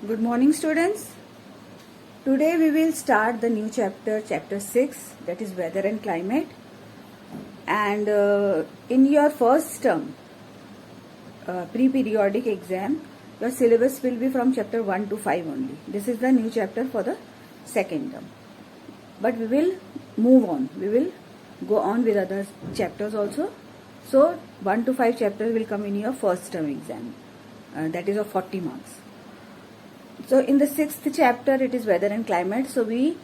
Good morning, students. Today we will start the new chapter, chapter 6, that is weather and climate. And in your first term, pre-periodic exam, your syllabus will be from chapter 1 to 5 only. This is the new chapter for the second term. But we will move on. We will go on with other chapters also. So 1 to 5 chapters will come in your first term exam. That is of 40 marks. So in the 6th chapter it is weather and climate. So we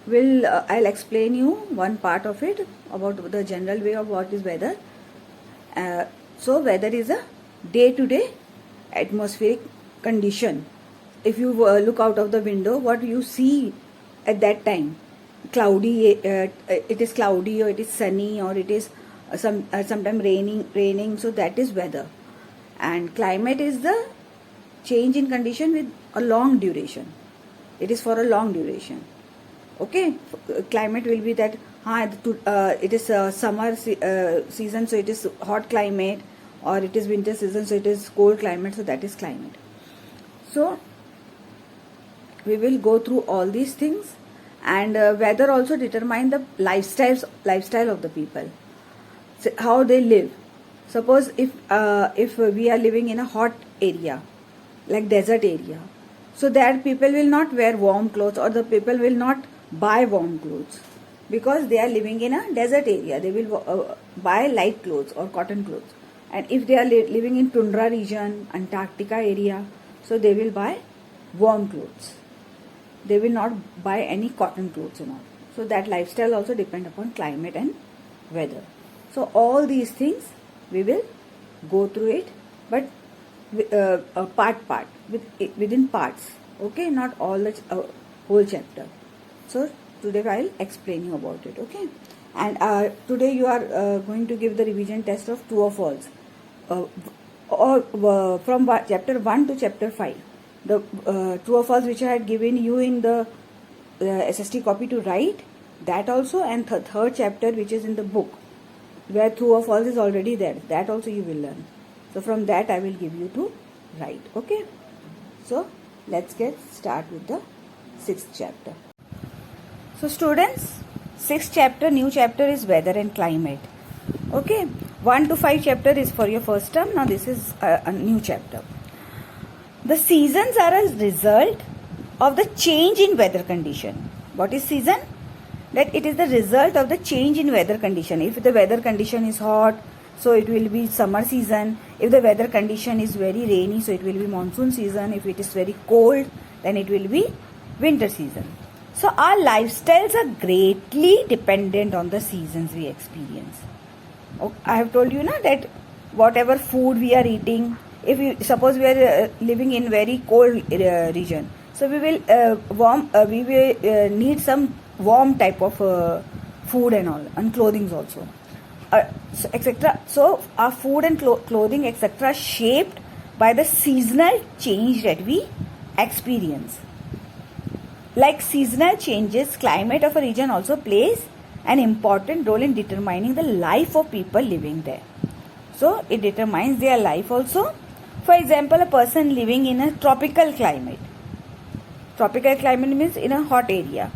will I'll explain you one part of it about the general way of what is weather. So weather is a day-to-day atmospheric condition. If you look out of the window, what you see at that time, cloudy, it is cloudy or it is sunny or it is sometime raining. So that is weather. And climate is the change in condition with a long duration. It is for a long duration. Okay, climate will be that it is summer season, so it is hot climate, or it is winter season, so it is cold climate. So that is climate. So we will go through all these things, and weather also determine the lifestyle of the people, so how they live. Suppose if we are living in a hot area, like desert area, so that people will not wear warm clothes, or the people will not buy warm clothes, because they are living in a desert area. They will buy light clothes or cotton clothes. And if they are living in tundra region, Antarctica area, so they will buy warm clothes. They will not buy any cotton clothes and all. So that lifestyle also depend upon climate and weather. So all these things we will go through it, but part within parts. Okay, not all the whole chapter. So today I'll explain you about it. Okay, and today you are going to give the revision test of true or false, or from chapter 1 to chapter 5. The true or false which I had given you in the SST copy to write, that also, and third chapter which is in the book, where true or false is already there, that also you will learn. So from that I will give you to write. Okay, so let's get start with the 6th chapter. So students, 6th chapter, new chapter is weather and climate. Okay, 1 to 5 chapter is for your first term. Now this is a new chapter. The seasons are a result of the change in weather condition. What is season? That it is the result of the change in weather condition. If the weather condition is hot, so it will be summer season. If the weather condition is very rainy, so it will be monsoon season. If it is very cold, then it will be winter season. So our lifestyles are greatly dependent on the seasons we experience. I have told you that whatever food we are eating, if you suppose we are living in very cold region, so we will need some warm type of food and all, and clothing also, etc. So our food and clothing etc. shaped by the seasonal change that we experience. Like seasonal changes, climate of a region also plays an important role in determining the life of people living there. So it determines their life also. For example, a person living in a tropical climate means in a hot area,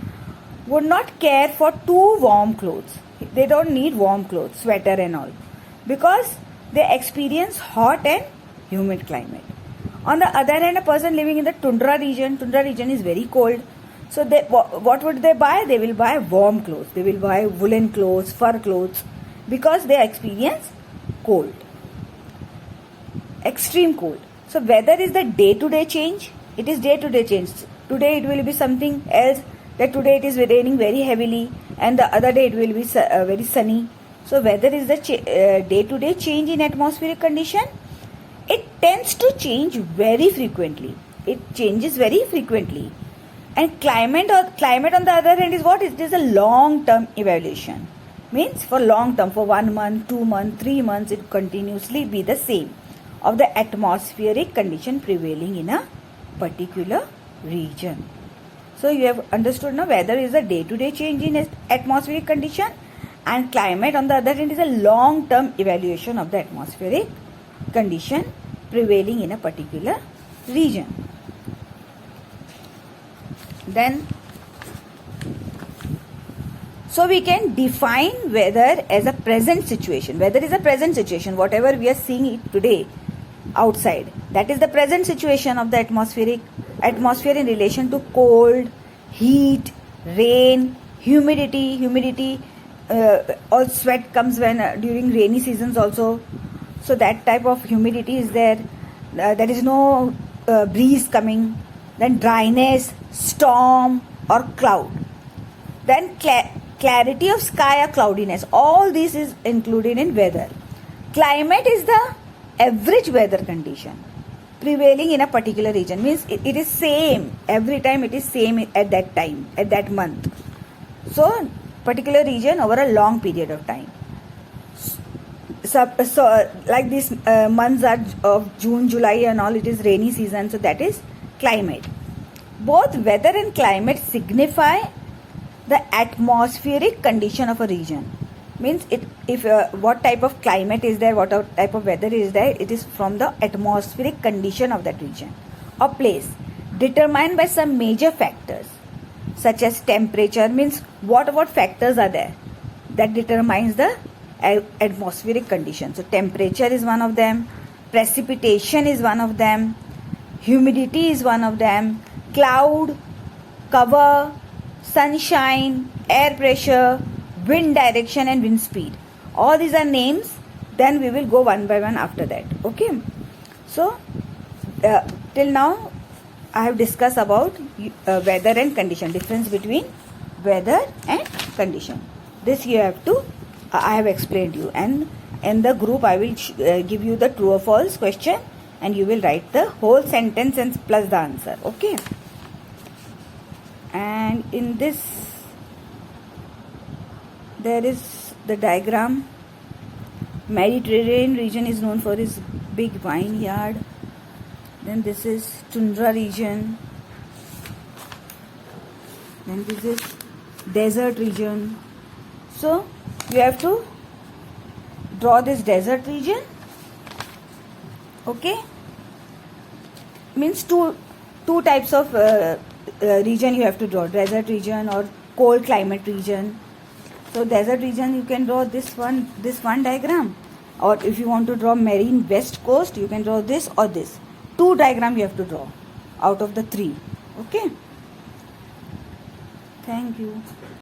would not care for too warm clothes. They don't need warm clothes, sweater and all, because they experience hot and humid climate. On the other hand, a person living in the tundra region is very cold. So what would they buy? They will buy warm clothes. They will buy woolen clothes, fur clothes, because they experience cold, extreme cold. So weather is the day-to-day change. It is day-to-day change. Today it will be something else. That today it is raining very heavily, and the other day it will be very sunny. So weather is the day-to-day change in atmospheric condition. It tends to change very frequently. It changes very frequently. And climate on the other hand is what? It is a long-term evaluation. Means for long term, for 1 month, 2 months, 3 months, it continuously be the same of the atmospheric condition prevailing in a particular region. So you have understood now, weather is a day-to-day change in atmospheric condition, and climate on the other hand is a long-term evaluation of the atmospheric condition prevailing in a particular region. Then, so we can define weather as a present situation. Weather is a present situation. Whatever we are seeing it today outside, that is the present situation of the atmosphere in relation to cold, heat, rain, humidity. All sweat comes when during rainy seasons also. So that type of humidity is there. There is no breeze coming. Then dryness, storm or cloud. Then clarity of sky or cloudiness. All this is included in weather. Climate is the average weather condition prevailing in a particular region. Means it is same every time. It is same at that time, at that month. So particular region over a long period of time. So like these months are of June, July and all, it is rainy season. So that is climate. Both weather and climate signify the atmospheric condition of a region. Means if what type of climate is there, what type of weather is there, it is from the atmospheric condition of that region or place, determined by some major factors such as temperature. Means what factors are there that determines the atmospheric condition. So temperature is one of them, precipitation is one of them, humidity is one of them, cloud cover, sunshine, air pressure, wind direction and wind speed. All these are names. Then we will go one by one after that. Okay. So till now I have discussed about weather and condition, difference between weather and condition. This you have to I have explained you, and in the group I will give you the true or false question and you will write the whole sentence and plus the answer. Okay. And in this there is the diagram. Mediterranean region is known for its big vineyard. Then this is tundra region. Then this is desert region. So you have to draw this desert region. Okay. Means two types of region you have to draw, desert region or cold climate region. So desert region you can draw this one diagram, or if you want to draw marine west coast you can draw this or this. Two diagram you have to draw out of the three. Okay. Thank you.